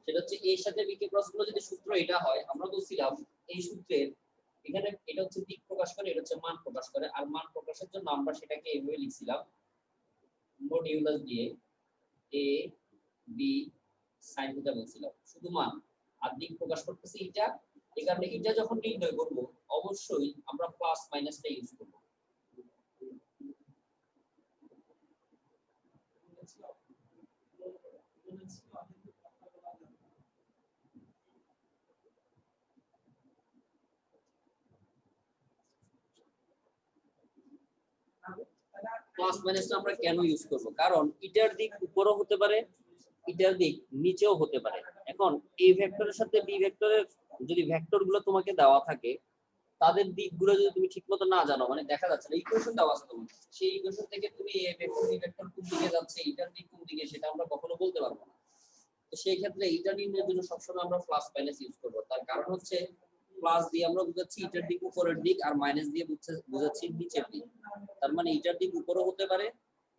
সেটা হচ্ছে এর সাথে বি কে ক্রস করলে যদি সূত্র এটা হয়, আমরা বলছিলাম এই সূত্রের এখানে এটা হচ্ছে দিক প্রকাশ করে, এটা হচ্ছে মান প্রকাশ করে, আর মান প্রকাশের জন্য আমরা সেটাকে এইভাবে লিখছিলাম মডিউলাস দিয়ে এ বি sin থিটা বলছিলাম, শুধু মান, আর দিক প্রকাশ করতেছি এটা। এই কারণে এটা যখন নির্ণয় করব অবশ্যই আমরা প্লাস মাইনাসটা ইউজ করব। প্লাস মাইনাসটা আমরা কেন ইউজ করব? কারণ এটার দিক উপরও হতে পারে, এটার দিক নিচেও হতে পারে। এখন এ ভেক্টরের সাথে বি ভেক্টরের যদি ভেক্টরগুলো তোমাকে দেওয়া থাকে, তাদের দিকগুলো যদি তুমি ঠিকমতো না জানো, মানে দেখা যাচ্ছে না ইকুয়েশন দেওয়া আছে তোমার, সেই ইকুয়েশন থেকে তুমি এ ভেক্টর বি ভেক্টর কোন দিকে যাচ্ছে, এটার দিক কোন দিকে, সেটা আমরা কখনো বলতে পারবো না। তো সেই ক্ষেত্রে এটা নির্ণয়ের জন্য সবসময় আমরা প্লাস মাইনাস ইউজ করব। তার কারণ হচ্ছে প্লাস দিয়ে আমরা বুঝাচ্ছি এটার দিক উপরের দিক, আর মাইনাস দিয়ে বুঝাচ্ছি নিচের দিক। তার মানে এটার দিক উপরেও হতে পারে,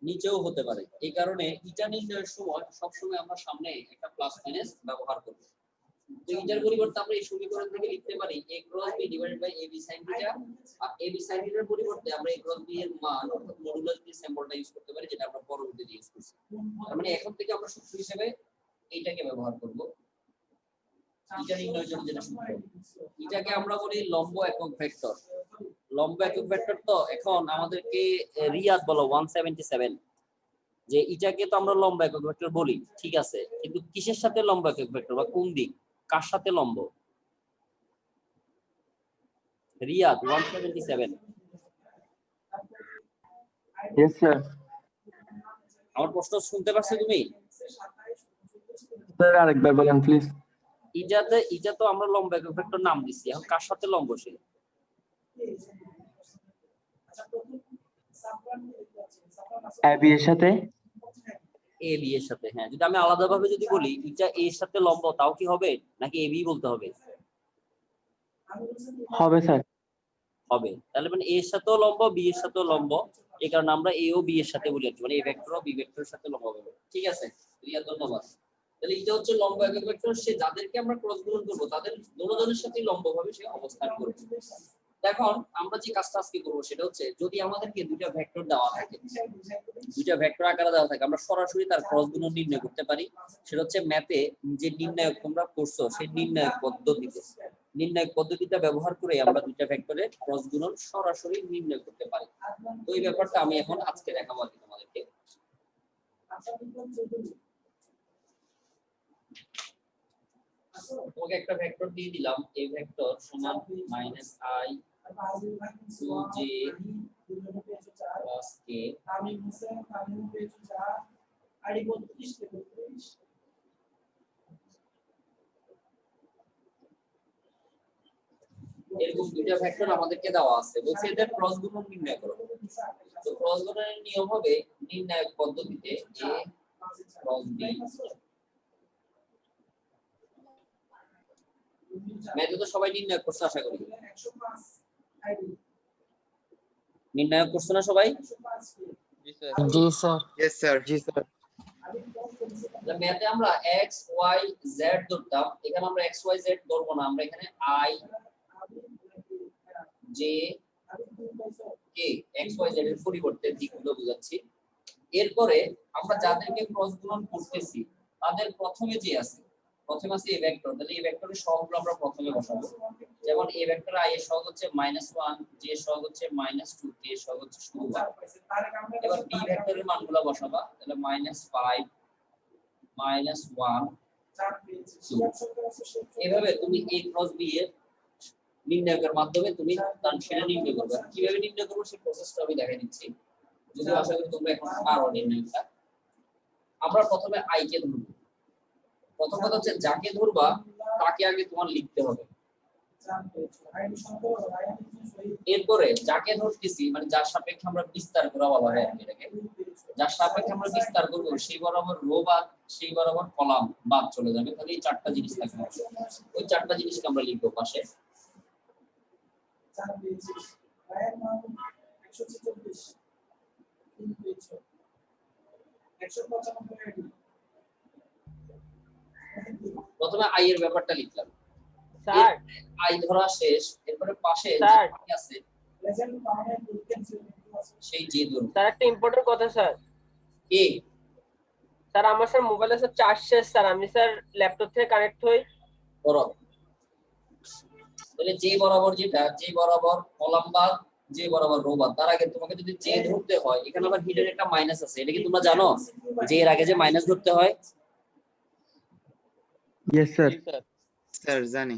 নিচেও হতে পারে। এই কারণে এটা নির্ণয়ের সময় সবসময় আমরা সামনে একটা প্লাস মাইনাস ব্যবহার করব। তো এটার পরিবর্তে আমরা এই সমীকরণ থেকে লিখতে পারি a cross b divided by ab sin theta, আর ab sin থিটার পরিবর্তে আমরা a ক্রস b এর মান অর্থাৎ মডুলাস b সিম্বলটা ইউজ করতে পারি, যেটা আমরা পরবর্তীতে ইউজ করছি। তার মানে এখন থেকে আমরা সূত্র হিসেবে এইটাকে ব্যবহার করব এটা নির্ণয়ের জন্য, যেটা সূত্র। এটাকে আমরা বলি লম্ব একক ভেক্টর। লম্ব একক ভেক্টর তো এখন আমাদেরকে রিয়াদ বলো 177, যে এটাকে তো আমরা লম্ব একক ভেক্টর বলি, ঠিক আছে, কিন্তু কিসের সাথে লম্ব একক ভেক্টর বা কোন দিক, কার সাথে লম্ব? রিয়াদ 177। Yes sir. আমার প্রশ্ন শুনতে পাচ্ছ তুমি? স্যার আরেকবার বলেন প্লিজ। এটা তো আমরা লম্ব একক ভেক্টর নাম দিছি, এখন কার সাথে লম্ব সে? এবি এর সাথে। এ বি এর সাথে, হ্যাঁ। যদি আমি আলাদাভাবে যদি বলি এটা এ এর সাথে লম্ব, তাও কি হবে, নাকি এ বি বলতে হবে? হবে স্যার। হবে। তাহলে মানে এ এর সাথেও লম্ব, বি এর সাথেও লম্ব, এই কারণে আমরা এ ও বি এর সাথে বলি, মানে এ ভেক্টর ও বি ভেক্টরের সাথে লম্ব হবে। ঠিক আছে, রিয়া ধন্যবাদ। তাহলে এটা হচ্ছে লম্ব একক ভেক্টর, সে যাদেরকে আমরা ক্রস গুণন করব তাদের দুজনের সাথে লম্বভাবে সে অবস্থান করবে। এখন আমরা যে কাজটা আজকে করব সেটা হচ্ছে, যদি আমাদেরকে দুইটা ভেক্টর দেওয়া থাকে, দুইটা ভেক্টর আকারে দেওয়া থাকে, আমরা সরাসরি তার ক্রস গুণন নির্ণয় করতে পারি। সেটা হচ্ছে ম্যাথে যে নির্ণায়ক তোমরা করছো সেই নির্ণায়ক পদ্ধতিটা ব্যবহার করে আমরা দুইটা ভেক্টরের ক্রস গুণন সরাসরি নির্ণয় করতে পারি। তো এই ব্যাপারটা আমি এখন আজকে দেখাবো আর কি তোমাদেরকে। তোমাকে একটা ভেক্টর দিয়ে দিলাম, এই ভেক্টর সমান -i 2j plus k, এরকম দুইটা ভেক্টর আমাদেরকে দেওয়া আছে, বলছে এদের ক্রস গুণন নির্ণয় করো। তো ক্রস গুণনের নিয়ম হবে নির্ণায়ক পদ্ধতিতে a ক্রস b। ম্যাথে তো সবাই নির্ণয় করছে আশা করি, নির্ণয় করছো না সবাই? জি স্যার। यस सर जी सर। ম্যাথে আমরা x y z ধরতাম, এখানে আমরা x y z ধরবো না, আমরা এখানে i j k x y z এর পরিবর্তে দিকগুলো বোঝাচ্ছি। এরপরে আমরা যাদেরকে ক্রস গুণন করতেছি তাদের প্রথমে যে আছে, প্রথমে আছে এই ভেক্টর, তাহলে এই ভেক্টরের সহগগুলো আমরা প্রথমে বসাবো। যেমন এই ভেক্টর i এর সহগ হচ্ছে -1, j এর সহগ হচ্ছে -2, k এর সহগ হচ্ছে শুধু 1। এবার b ভেক্টরের মানগুলো বসাবা, তাহলে -5 -1 2। এভাবে তুমি a ক্রস b এর নির্ণয়ের মাধ্যমে তুমি তার সেটা নির্ণয় করবে। কিভাবে নির্ণয় করবে সেই প্রসেসটা আমি দেখাই দিচ্ছি, যদি আশা করি তোমরা এখন পারো নির্ণয়টা। আমরা প্রথমে i কে ধরব। প্রথম কথা হচ্ছে যাকে ধরবা তাকে আগে তোমার লিখতে হবে। এরপরে যাকে ধরতেছি মানে যার সাপেক্ষে আমরা বিস্তার করা বলা হয় এটাকে, যার সাপেক্ষে আমরা বিস্তার করব সেই বরাবর রো বাদ, সেই বরাবর কলাম বাদ চলে যাবে, তাহলে এই চারটা জিনিস থাকবে। ওই চারটা জিনিসকে আমরা লিখব পাশে। প্রথমে আই এর ব্যাপারটা লিখলাম, স্যার আই ধরা শেষ, এরপরে পাশে যে স্যার কি আছে সেই যে ধরুন স্যার একটা ইম্পর্টেন্ট কথা স্যার। কি স্যার আমার স্যার মোবাইলে স্যার চার্জ শেষ স্যার, আমি স্যার ল্যাপটপ থেকে কানেক্ট হই। করো। তাহলে যে বরাবর যেটা, যে বরাবর কলাম বাদ, যে বরাবর রো বাদ, তার আগে তোমাকে যদি যে ধরতে হয়, এখানে আবার হিডেন একটা মাইনাস আছে, এটা কি তোমরা জানো যে এর আগে যে মাইনাস ধরতে হয়? Yes sir. স্যার জানি।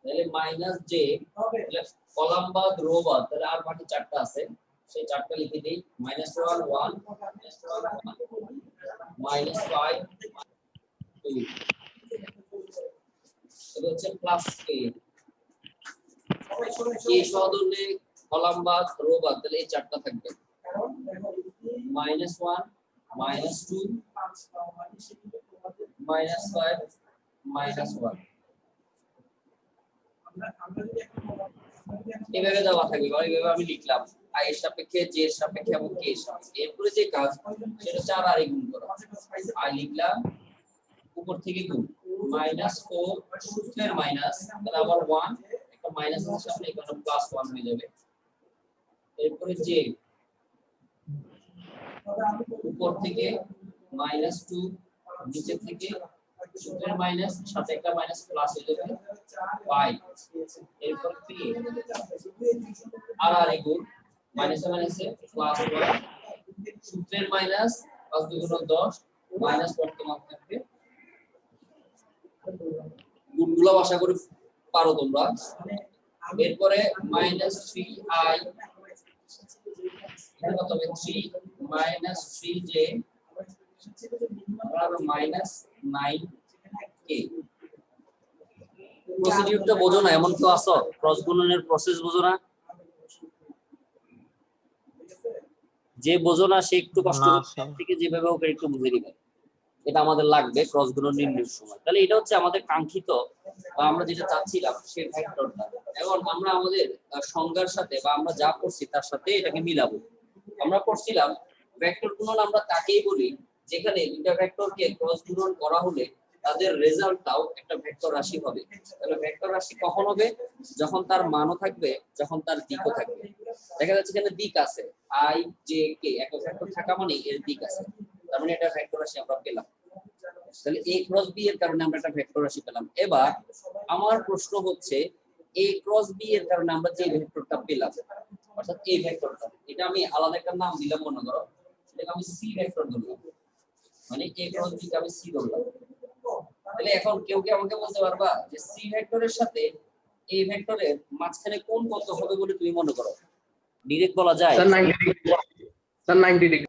তাহলে মাইনাস যে কলাম বাদ রো বাদ, তাহলে আর বাকি চারটা আছে, সেই চারটা লিখে দেই। -1 1 -5 2, এটা হচ্ছে প্লাস কে। এই সহদুল্যে কলাম বাদ রো বাদ, তাহলে এই চারটা থাকবে। -1 -2 -5 -1 এভাবে দেওয়া থাকবে, বা এইভাবে আমি লিখলাম আই এর সাপেক্ষে, জে এর সাপেক্ষে এবং কে এর সাপেক্ষে। এরপরে যে কাজ সেটা 4 আর গুণ করা। আই লিখলাম, উপর থেকে গুণ, -4 সূত্রের মাইনাস, তাহলে আবার 1, একটা মাইনাস আছে সামনে, এখানে +1 হয়ে যাবে। এরপরে জে, উপর থেকে -2, নিচে থেকে সূত্রের মাইনাস, সাথে একটা মাইনাস প্লাস হয়ে যাবে 5। এরপর পি আর গুণ, মাইনাসে মাইনাসে +1, সূত্রের মাইনাস 5 2 গুণ 10, মাইনাস বর্তমান থাকবে। গুণগুলো আশা করি পারো তোমরা। এরপরে -3i, এটা কত হবে? 3 -3j আর -9k। প্রসিডিউরটা বোঝো না? এমন কেউ আছো ক্রস গুণনের প্রসেস বোঝো না? যে বোঝো না সে একটু কষ্ট থেকে যেভাবে হোক একটু বুঝে নিবে, এটা আমাদের লাগবে ক্রস গুণন নির্ণয়ের সময়। তাহলে এটা হচ্ছে আমাদের কাঙ্ক্ষিত বা আমরা যেটা চাচ্ছিলাম সেই ভেক্টরটা। এখন আমরা আমাদের সংজ্ঞার সাথে বা আমরা যা করছি তার সাথে এটাকে মিলাবো। আমরা করছিলাম ভেক্টর গুণন আমরা তাকেই বলি যেখানে দুটো ভেক্টরকে ক্রস গুণন করা হলে তাদের রেজাল্টটাও একটা ভেক্টর রাশি হবে। তাহলে ভেক্টর রাশি কখন হবে? যখন তার মানও থাকবে, যখন তার দিকও থাকবে। দেখা যাচ্ছে এখানে দিক আছে, আই জে কে, একটা ভেক্টর থাকা মানে এর দিক আছে, তার মানে এটা ভেক্টর রাশি আমরা পেলাম। তাহলে a ক্রস b এর কারণে আমরা একটা ভেক্টর রাশি পেলাম। এবার আমার প্রশ্ন হচ্ছে a ক্রস b এর কারণে আমরা যে ভেক্টরটা পেলাম, অর্থাৎ এই ভেক্টরটা, এটা আমি আলাদা একটা নাম দিলাম, মনে করো সেটাকে আমি c ভেক্টর ধরলাম, মানে a ক্রস b কে আমি c ধরলাম। তাহলে এখন কেউ কি আমাকে বলতে পারবা যে c ভেক্টরের সাথে a ভেক্টরের মাঝখানে কোন কত হবে বলে তুমি মনে করো? ডাইরেক্ট বলা যায় স্যার 90 ডিগ্রি। Sir 90 degree.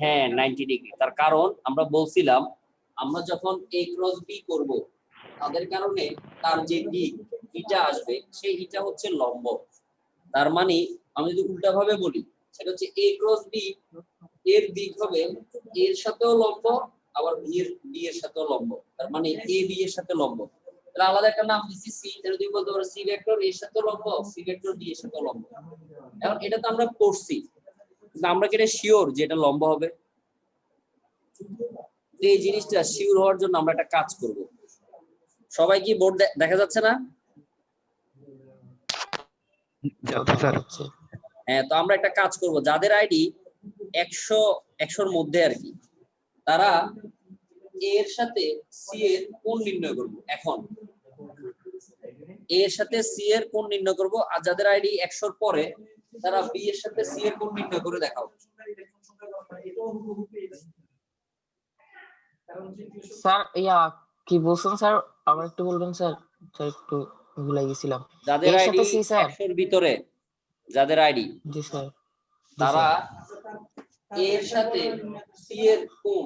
হ্যাঁ 90 ডিগ্রি। তার কারণ আমরা বলছিলাম আমরা যখন a ক্রস b করব, তাদের কারণে তার যে দিক ইটা আসবে সেই ইটা হচ্ছে লম্ব। তার মানে আমি যদি উল্টা ভাবে বলি সেটা হচ্ছে a ক্রস b এর দিক হবে এর সাথেও লম্ব, আবার b এর সাথেও লম্ব। তার মানে a b এর সাথে লম্ব। তাহলে আলাদা একটা নাম দিছি c, তাহলে তুমি বলতে পারো c ভেক্টর এর সাথে লম্ব, c ভেক্টর d এর সাথে লম্ব। এখন এটা তো আমরা করছি, কিন্তু আমরা কি এটা শিওর যে এটা লম্ব হবে? এই জিনিসটা শিওর হওয়ার জন্য আমরা একটা কাজ করব। সবাই কি বোর্ড দেখা যাচ্ছে না? হ্যাঁ, তো আমরা একটা কাজ করব, যাদের আইডি 100 এর মধ্যে আর কি, তারা এর সাথে সি এর কোণ নির্ণয় করব। এখন এর সাথে সি এর কোণ নির্ণয় করব, আর যাদের আইডি 100 এর পরে তারা বি এর সাথে সি এর কোণ নির্ণয় করে দেখাও। স্যার কি বলছেন স্যার, আবার একটু বলবেন স্যার? স্যার একটু ভুলে গেছিলাম। যাদের এর আইডি সাথে সি স্যার, 100 এর ভিতরে, যাদের আইডি, জি স্যার, তারা এর সাথে সি এর কোণ,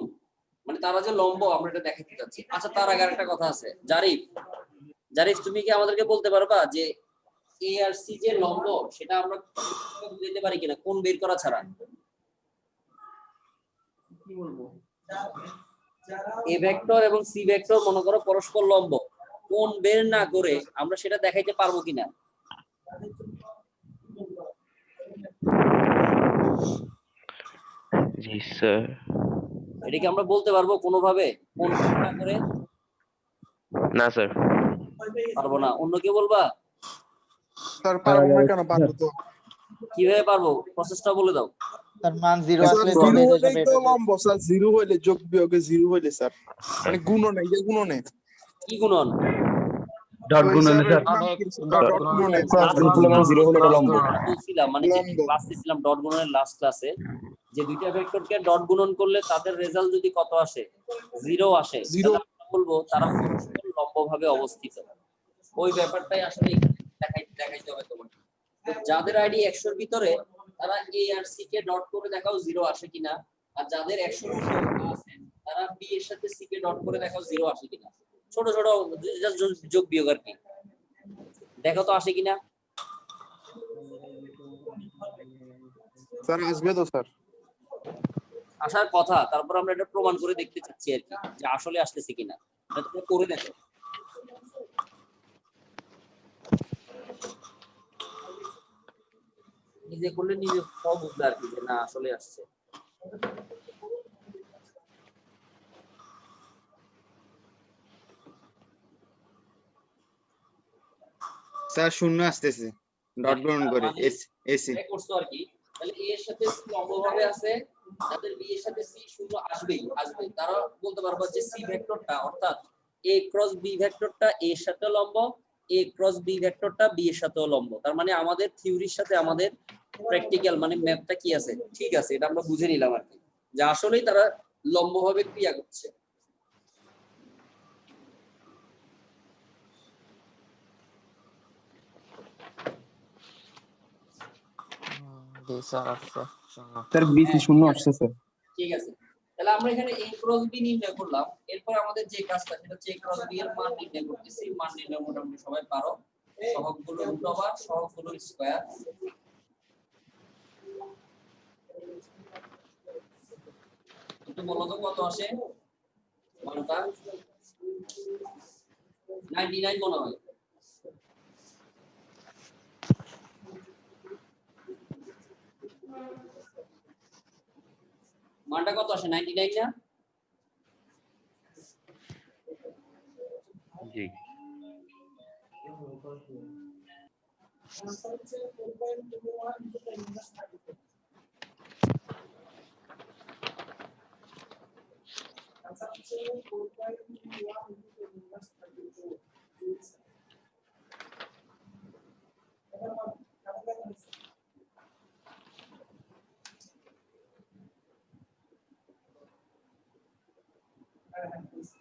মানে তারা যে লম্ব আমরা এটা দেখাতে যাচ্ছি। আচ্ছা, তার আগে একটা কথা আছে। জারিফ তুমি কি আমাদেরকে বলতে পারবা যে এ আর সি যে লম্ব সেটা আমরা দিতে পারি কিনা কোণ বের করা ছাড়া? কি বলবো? এ ভেক্টর এবং সি ভেক্টর মনে করো পরস্পর লম্ব, কোণ বের না করে আমরা সেটা দেখাইতে পারবো কিনা? জি স্যার। এটা কি আমরা বলতে পারবো কোনোভাবে কোন না করে? না স্যার। পারবো না। অন্য কেউ বলবা? স্যার পারবো না কেন, পারবো তো। কিভাবে পারবো? প্রসেসটা বলে দাও। তার মান 0 স্যার আসলে জিরো বের হয়ে হইলেই যাবে তো এটা। লম্ব, স্যার জিরো হইলে যোগ বিয়োগে জিরো হইলে স্যার মানে গুণনে, এই যে গুণনে কি গুণন? ডট গুণনে স্যার। ডট গুণনে বলছিলাম মানে লম্ব। ক্লাস দিছিলাম ডট গুণনের লাস্ট ক্লাসে যে দুইটা ভেক্টরকে ডট গুণন করলে তাদের রেজাল্ট যদি কত আসে, 0 আসে, Zero। তাহলে আমরা বলবো তারা পরস্পর লম্বভাবে অবস্থিত। ওই ব্যাপারটাই আসলে দেখাইতে হবে তোমাকে। যাদের আইডি 100 এর ভিতরে তারা এ আর সি কে ডট করে দেখাও 0 আসে কিনা, আর যাদের 100 এর উপরে আছে তারা বি এর সাথে সি কে ডট করে দেখাও 0 আসে কিনা। ছোট ছোট just যোগ বিয়োগ আর কি, দেখো তো আসে কিনা। স্যার আসবে তো স্যার। আসার কথা, তারপর আমরা এটা প্রমাণ করে দেখতে চাচ্ছি আর কি যে আসলে আসতেছে কিনা। এটা তোমরা করে দেখো। নিজে করলে নিজে সব বুঝবে আর কি যে না আসলে আসছে। স্যার শূন্য আসতেছে ডট গ্রহণ করে এসি। এটা করছো আর কি। তাহলে এ এর সাথে সি লম্বভাবে আছে, যাদের বি এর সাথে সি শূন্য আসবে। তারা বলতে পারবো যে সি ভেক্টরটা অর্থাৎ এ ক্রস বি ভেক্টরটা এ এর সাথে লম্ব, এ ক্রস বি ভেক্টরটা বি এর সাথেও লম্ব। তার মানে আমাদের থিওরির সাথে আমাদের প্র্যাকটিক্যাল মানে ম্যাথটা কি আছে ঠিক আছে, এটা আমরা বুঝে নিলাম আর কি যে আসলেই তারা লম্বভাবে ক্রিয়া করছে। জি স্যার আচ্ছা শোনো। স্যার বিসি শূন্য আসছে স্যার। ঠিক আছে, তাহলে আমরা এখানে a ক্রস b নির্ণয় করলাম। এরপর আমাদের যে কাজটা সেটা হচ্ছে a ক্রস b এর মান নির্ণয় করতেছি। মান নির্ণয় মোটামুটি সবাই পারো। সহগগুলো রুট ওভার, সহগগুলো স্কয়ার। একটু বলো তো কত আসে মানটা? 99 মনে হয়। মানটা কত আসে? 99 না? জি।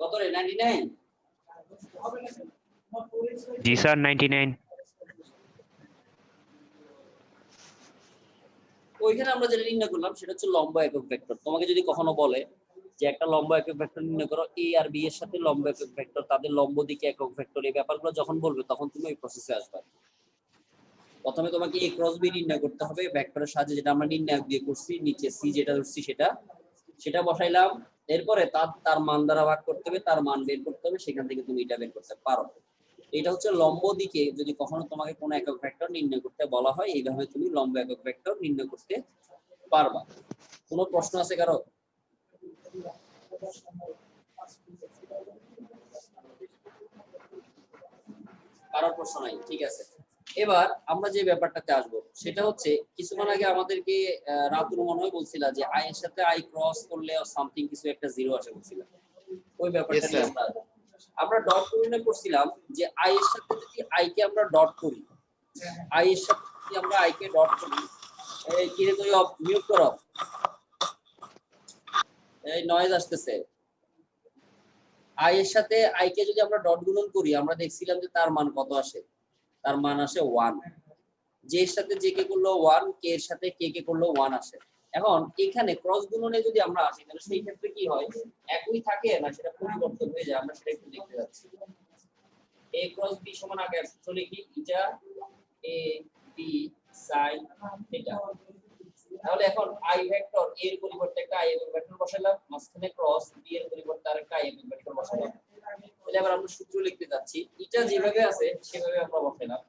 কত রে? 99? জি স্যার 99। ওইখানে আমরা যেটা নির্ণয় করলাম সেটা হচ্ছে লম্ব একক ভেক্টর। তোমাকে যদি কখনো বলে যে একটা লম্ব একক ভেক্টর নির্ণয় করো, এ আর বি এর সাথে লম্ব একক ভেক্টর, তাদের লম্ব দিকে একক ভেক্টর, এই ব্যাপারগুলো যখন বলবে তখন তুমি ওই প্রসেসে আসবে। প্রথমে তোমাকে এ ক্রস বি নির্ণয় করতে হবে ভেক্টরের সাহায্যে, যেটা আমরা নির্ণয় দিয়ে করছি। নিচে সি যেটা ধরছি সেটা বসাইলাম। এরপরে তার মান দ্বারা ভাগ করতে হবে, তার মান বের করতে হবে, সেখান থেকে তুমি এটা বের করতে পারো। এটা হচ্ছে লম্ব দিকে যদি কখনো তোমাকে কোনো একক ভেক্টর নির্ণয় করতে বলা হয়, এইভাবে তুমি লম্ব একক ভেক্টর নির্ণয় করতে পারবা। কোনো প্রশ্ন আছে কারো? কারো প্রশ্ন নাই? ঠিক আছে, এবার আমরা যে ব্যাপারটাতে আসবো সেটা হচ্ছে কিছুক্ষণ আগে আমাদেরকে রাতুল মনে হয় বলছিলা যে আই এর সাথে আই ক্রস করলে সামথিং কিছু একটা 0 আসে বলছিলাম। ওই ব্যাপারটা নিয়ে আমরা ডট নির্ণয় করছিলাম যে আই এর সাথে যদি আই কে আমরা ডট করি, আই এর সাথে যদি আমরা আই কে ডট করি, এই কি রে তুই মিউট করো, এই নয়েজ আসতেছে। আই এর সাথে আই কে যদি আমরা ডট গুণন করি, আমরা দেখছিলাম যে তার মান কত আসে? তার মান আসে 1। জে এর সাথে জে কে করলো 1, কে এর সাথে কে কে করলো 1 আসে। এখন এখানে ক্রস গুণনে যদি আমরা আসি তাহলে সেই ক্ষেত্রে কি হয়? একই থাকে না সেটা পরিবর্তন হয়ে যায়। আমরা সেটা একটু দেখতে যাচ্ছি। a ক্রস b সমান আগে সূত্র লিখি ইটা a b sin থিটা। তাহলে এখন i ভেক্টর a এর পরিবর্তে একটা i একক ভেক্টর বসালাম, মাঝখানে ক্রস b এর পরিবর্তে আরেকটা i একক ভেক্টর বসালাম। তাহলে এবার আমরা সূত্র লিখতে যাচ্ছি। এটা যেভাবে আছে সেভাবে আমরা বসালাম।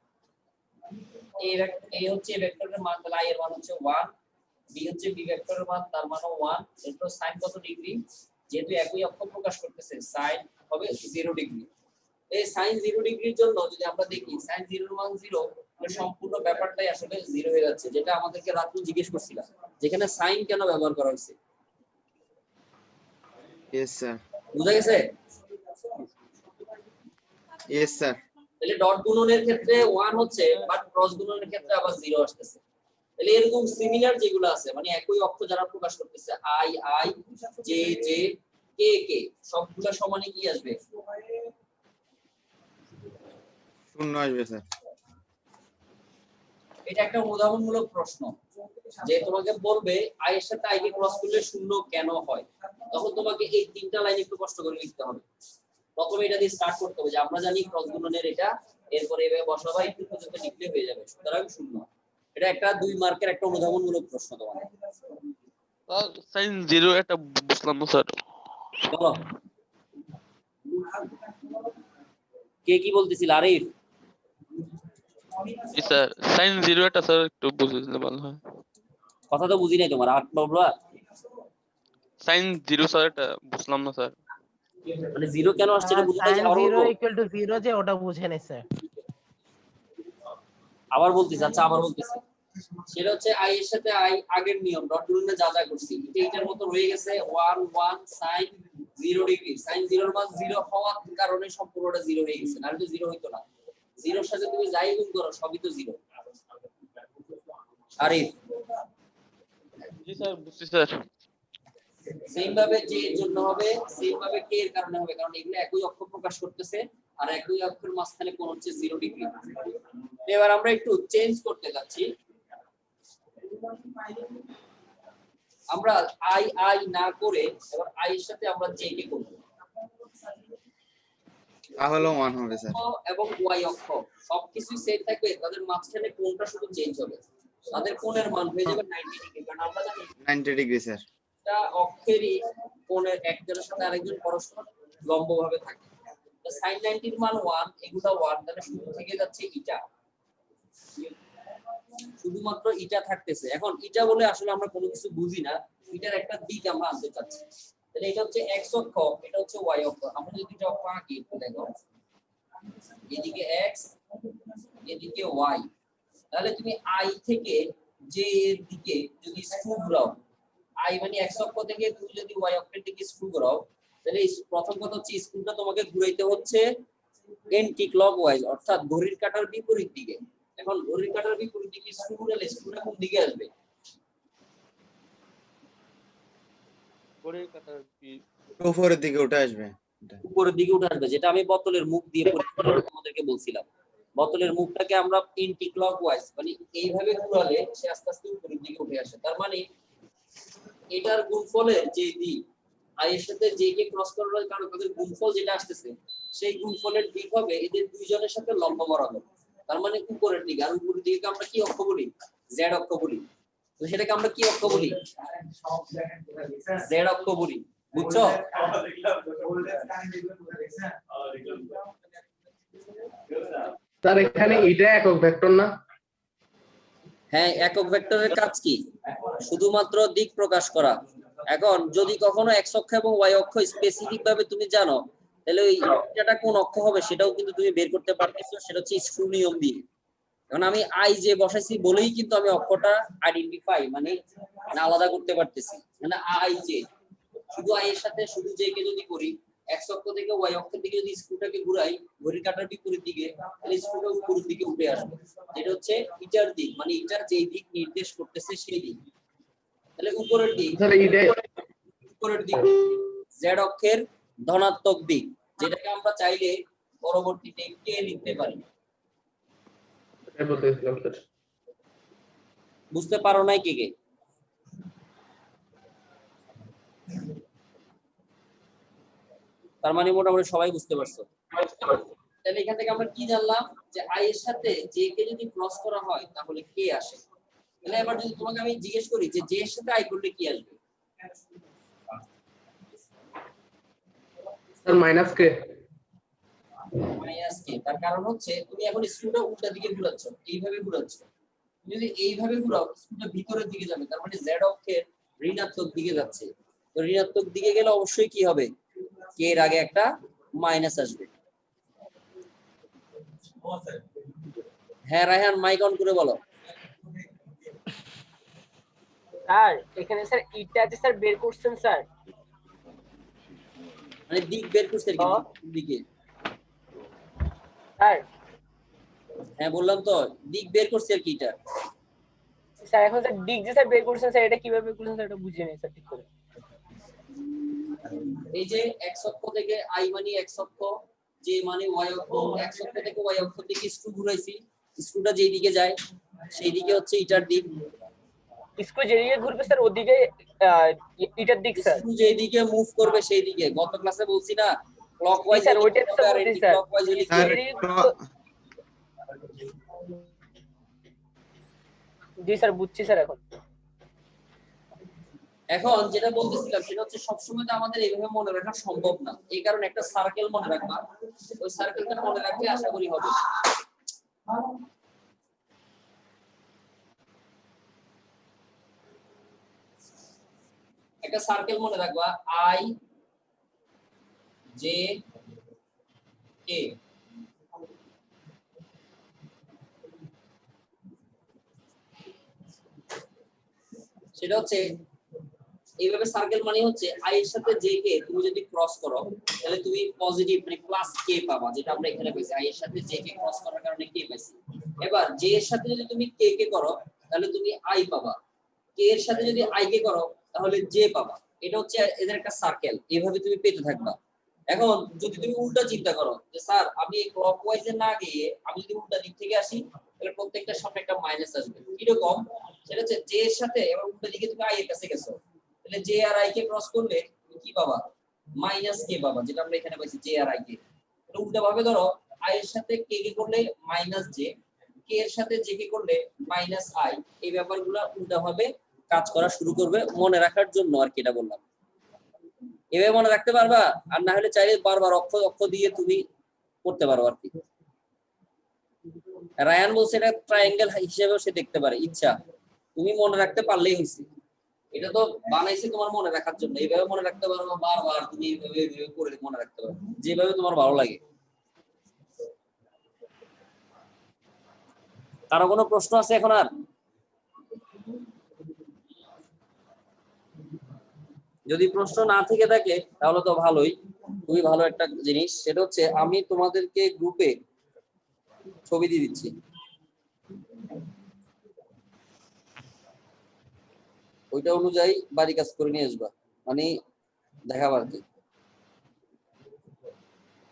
a হচ্ছে ভেক্টরের মান, তাহলে i এর মান হচ্ছে 1, b বি হচ্ছে বি ভেক্টরের মান, তার মানে 1। এরপর sin কত ডিগ্রি, যেহেতু একই অক্ষ প্রকাশ করতেছে sin হবে 0 ডিগ্রি। এই sin 0 ডিগ্রির জন্য যদি আমরা দেখি sin 0 এর মান 0, তাহলে সম্পূর্ণ ব্যাপারটাই আসলে 0 হয়ে যাচ্ছে, যেটা আমাদেরকে রাত্রে জিজ্ঞেস করছিলাম যেখানে sin কেন ব্যবহার করা হয়েছে। Yes sir. বুঝা গেছে? Yes sir. তাহলে ডট গুণনের ক্ষেত্রে 1 হচ্ছে, বাট ক্রস গুণনের ক্ষেত্রে আবার 0 আসতেছে। তাহলে এরকম সিমিলার যেগুলো আছে মানে একই অক্ষ যারা প্রকাশ করতেছে আই আই, জে জে, কে কে, সবগুলা সমানে কি আসবে? শূন্য আসবে স্যার। এটা একটা উদাহরণমূলক প্রশ্ন, যে তোমাকে বলবে আই এর সাথে আই কে ক্রস করলে শূন্য কেন হয়, তখন তোমাকে এই তিনটা লাইন একটু কষ্ট করে লিখতে হবে। প্রথমে এটা দিয়ে স্টার্ট করতে হবে যে আমরা জানি ক্রস গুণনের এটা, এরপরে এভাবে বসাবা, একটু পর্যন্ত লিখলে হয়ে যাবে, সুতরাং শূন্য। এটা একটা 2 মার্কের একটা উদাহরণমূলক প্রশ্ন তোমাদের। সাইন 0 এটা বুঝলাম না স্যার। চলো, কে কি বলতেছিল? আরিফ? জি স্যার, সাইন 0 এটা স্যার একটু বুঝলে ভালো হয়। কথা তো বুঝি নাই তোমার, আট বাবলা। সাইন 0 স্যার এটা বুঝলাম না স্যার। মানে 0 কেন আসছে এটা বুঝতে চাই, আবার বলবো? জিরো যে ওটা বুঝে নাই স্যার। আবার বলতেছি, আচ্ছা আবার বলতেছি। সেটা হচ্ছে আই এর সাথে আই আগের নিয়ম ডট গুণনে যা যা করছি এটা এটার মতো রয়ে গেছে 1 1 sin 0 ডিগ্রি। sin 0 এর মান 0 হওয়ার কারণে সম্পূর্ণটা 0 হয়ে গেছে, নাহলে তো 0 হইতো না। 0 এর সাথে তুমি যাই গুণ করো সবই তো 0। আরিফ? জি স্যার, বুঝছি স্যার। সেম ভাবে যে এর জন্য হবে, সেম ভাবে কে এর কারণে হবে, কারণ এগুলো একই অক্ষ প্রকাশ করতেছে আর একই অক্ষের মাঝখানে কোণ হচ্ছে 0 ডিগ্রি। এবার আমরা একটু চেঞ্জ করতে যাচ্ছি, আমরা আই আই না করে এবার আই এর সাথে আমরা জে কে করব, তাহলে 1 হবে স্যার। এবং ওয়াই অক্ষ সবকিছু সেম থাকবে, তাদের মাঝখানে কোণটা শুধু চেঞ্জ হবে, তাদের কোণের মান হয়ে যাবে 90 ডিগ্রি। কারণ আমরা জানি 90 ডিগ্রি স্যার। এটা অক্ষেরই কোণের একজনের সাথে আরেকজন পরস্পর লম্বভাবে থাকে। তো sin 90 এর মান 1, এগুলা 1, তাহলে শুরু থেকে যাচ্ছে ইটা, শুধুমাত্র ইটা থাকতেছে। এখন ইটা বলে আসলে আমরা কোনো কিছু বুঝি না, ইটার একটা দিক আমরা আনতে চাচ্ছি। তাহলে এটা হচ্ছে x অক্ষ, এটা হচ্ছে y অক্ষ। আমরা যদি দুটো অক্ষ আঁকি একটু দেখো, এদিকে x, এদিকে y, তাহলে তুমি i থেকে j এর দিকে যদি স্ক্রু ঘোরাও, i মানে x অক্ষ থেকে তুমি যদি y অক্ষের দিকে স্ক্রু ঘোরাও, তাহলে প্রথম কথা হচ্ছে স্ক্রুটা তোমাকে ঘুরাইতে হচ্ছে এন্টি ক্লকওয়াইজ, অর্থাৎ ঘড়ির কাঁটার বিপরীত দিকে। এখন ঘড়ির কাঁটার বিপরীত দিকে স্ক্রু ঘুরালে স্ক্রুটা কোন দিকে আসবে? ঘড়ির কাঁটার কি উপরের দিকে উঠে আসবে। উপরের দিকে উঠে আসবে, যেটা আমি বোতলের মুখ দিয়ে তোমাদেরকে বলছিলাম। বোতলের মুখটাকে আমরা এন্টি ক্লকওয়াইজ মানে এইভাবে ঘুরালে সে আস্তে আস্তে উপরের দিকে উঠে আসে। তার মানে এটার গুণফলের যে দিক আই এর সাথে জে কে ক্রস করার কারণে তাদের গুণফল যেটা আসতেছে সেই গুণফলের দিক হবে এদের দুইজনের সাথে লম্ব বরাবর, তার মানে উপরের দিকে। আর উপরের দিকে আমরা কি অক্ষ বলি? জেড অক্ষ বলি। তো সেটাকে আমরা কি অক্ষ বলি? জেড অক্ষ বলি, বুঝছো? স্যার এখানে এটা একক ভেক্টর না? হ্যাঁ, একক ভেক্টরের কাজ কি? শুধুমাত্র দিক প্রকাশ করা। এখন যদি কখনো এক্স অক্ষ এবং ওয়াই অক্ষ স্পেসিফিক ভাবে তুমি জানো, তাহলে ওই এটা কোন অক্ষ হবে সেটাও কিন্তু তুমি বের করতে পারতেছো, সেটা হচ্ছে স্ক্রু নিয়ম দিয়ে। এখন আমি আই জে বসাইছি বলেই কিন্তু আমি অক্ষটা আইডেন্টিফাই মানে আলাদা করতে পারতেছি। মানে আই জে, শুধু আই এর সাথে শুধু জে কে যদি করি, এক্স অক্ষ থেকে ওয়াই অক্ষের দিকে যদি স্ক্রুটাকে ঘুরাই ঘড়ির কাঁটার বিপরীত দিকে, তাহলে স্ক্রুটা উপরের দিকে উঠে আসবে, যেটা হচ্ছে ইটার দিক, মানে ইটার যেই দিক নির্দেশ করতেছে সেই দিক। তাহলে উপরের দিক, স্যার এটা উপরের দিক জেড অক্ষের ধনাত্মক দিক, যেটাকে আমরা চাইলে পরবর্তীতে কে লিখতে পারি। এটাই বলতেছিলাম স্যার। বুঝতে পারো নাই কে কে? তার মানে মোটামুটি সবাই বুঝতে পারছো। তাহলে এখান থেকে আমরা কি জানলাম যে আই এর সাথে জে কে যদি ক্রস করা হয় তাহলে কে আসে। তাহলে এবার যদি তোমাকে আমি জিজ্ঞেস করি যে জে এর সাথে আই করলে কি আসবে? স্যার মাইনাস কে। মাইনাস কে। তার কারণ হচ্ছে তুমি এখন স্ক্রুটা উল্টা দিকে ঘুরাচ্ছ, এইভাবে ঘুরাচ্ছ। যদি এইভাবে ঘুরাও স্ক্রুটা ভিতরের দিকে যাবে, তার মানে জেড অক্ষের ঋণাত্মক দিকে যাচ্ছে। তো ঋণাত্মক দিকে গেলে অবশ্যই কি হবে, কে এর আগে একটা মাইনাস আসবে। হ্যাঁ রায়হান, মাইক অন করে বলো। স্যার এখানে স্যার ইটা আছে স্যার, বের করছেন স্যার। মানে দিক বের করছে আর কি, হ্যাঁ। দিকে। স্যার হ্যাঁ বললাম তো, দিক বের করছে আর কি এটা। স্যার এখন স্যার দিক যে স্যার বের করছেন স্যার, এটা কিভাবে বের করছেন স্যার, এটা বুঝিয়ে নেই স্যার ঠিক করে। এই যে এক্স অক্ষ থেকে আই মানে এক্স অক্ষ, যে মানে ওয়াই অক্ষ, এক্স অক্ষ থেকে ওয়াই অক্ষ দিকে স্ক্রু ঘুরাইছি, স্ক্রুটা যেই দিকে যায় সেই দিকে হচ্ছে ইটার দিক। স্ক্রু যেদিকে ঘুরবে স্যার ওদিকে ইটার দিক স্যার। স্ক্রু যেই দিকে মুভ করবে সেই দিকে, গত ক্লাসে বলছি না ক্লকওয়াইজ স্যার ওইটাই তো আর বলছি এন্টি স্যার। ক্লকওয়াইজ হলে স্যার জি স্যার বুঝছি স্যার এখন। এখন যেটা বলতেছিলাম সেটা হচ্ছে সবসময় তো আমাদের এইভাবে মনে রাখা সম্ভব না, এই কারণে একটা সার্কেল মনে রাখবা, ওই সার্কেলটা মনে রাখলে আশা করি হবে। একটা সার্কেল মনে রাখবা, আই জে কে। সেটা হচ্ছে এইভাবে সার্কেল মানে হচ্ছে আই এর সাথে জে কে তুমি যদি ক্রস করো তাহলে তুমি পজিটিভ মানে প্লাস কে পাবা, যেটা আমরা এখানে পাইছি আই এর সাথে জে কে ক্রস করার কারণে কে পাইছি। এবার জে এর সাথে যদি তুমি কে কে করো তাহলে তুমি আই পাবা, কে এর সাথে যদি আই কে করো তাহলে জে পাবা। এটা হচ্ছে এদের একটা সার্কেল, এইভাবে তুমি পেতে থাকবা। এখন যদি তুমি উল্টা চিন্তা করো যে স্যার আমি ক্লকওয়াইজে না গিয়ে আমি যদি উল্টা দিক থেকে আসি তাহলে প্রত্যেকটার সামনে একটা মাইনাস আসবে। কিরকম, সেটা হচ্ছে জে এর সাথে এবং উল্টা দিকে তুমি আই এর কাছে গেছো, তাহলে জে আর আই কে ক্রস করলে তুমি কি পাবা, মাইনাস কে পাবা, যেটা আমরা এখানে পাইছি জে আর আই কে। তাহলে উল্টা ভাবে ধরো আই এর সাথে কে কে করলে মাইনাস জে, কে এর সাথে জে কে করলে মাইনাস আই। এই ব্যাপারগুলো উল্টা ভাবে কাজ করা শুরু করবে, মনে রাখার জন্য আর কি এটা বললাম। এভাবে মনে রাখতে পারবা, আর না হলে চাইলে বারবার অক্ষ অক্ষ দিয়ে তুমি করতে পারো আর কি। রায়ান বলছে এটা ট্রায়াঙ্গেল হিসেবেও সে দেখতে পারে, ইচ্ছা তুমি মনে রাখতে পারলেই হয়েছে। এটা তো বানাইছে তোমার মনে রাখার জন্য, এইভাবে মনে রাখতে পারো বারবার, তুমি এইভাবে এইভাবে করে মনে রাখতে পারো যেভাবে তোমার ভালো লাগে। কারো কোনো প্রশ্ন আছে এখন আর? যদি প্রশ্ন না থেকে থাকে তাহলে তো ভালোই, খুবই ভালো একটা জিনিস। সেটা হচ্ছে আমি তোমাদেরকে গ্রুপে ছবি দিয়ে দিচ্ছি, ওইটা অনুযায়ী বাড়ি কাজ করে নিয়ে আসবা, মানে দেখাবার কি।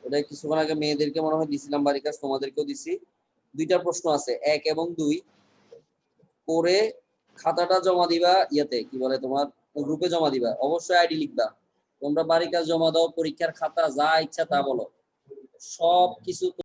ওটা কিছুক্ষণ আগে মেয়েদেরকে মনে হয় দিছিলাম বাড়ি কাজ, তোমাদেরকেও দিছি। দুইটা প্রশ্ন আছে, 1 এবং 2 করে খাতাটা জমা দিবা ইয়াতে, কি বলে তোমার গ্রুপে জমা দিবা, অবশ্যই আইডি লিখবা। তোমরা বাড়ি কাজ জমা দাও, পরীক্ষার খাতা যা ইচ্ছা তা বলো, সব কিছু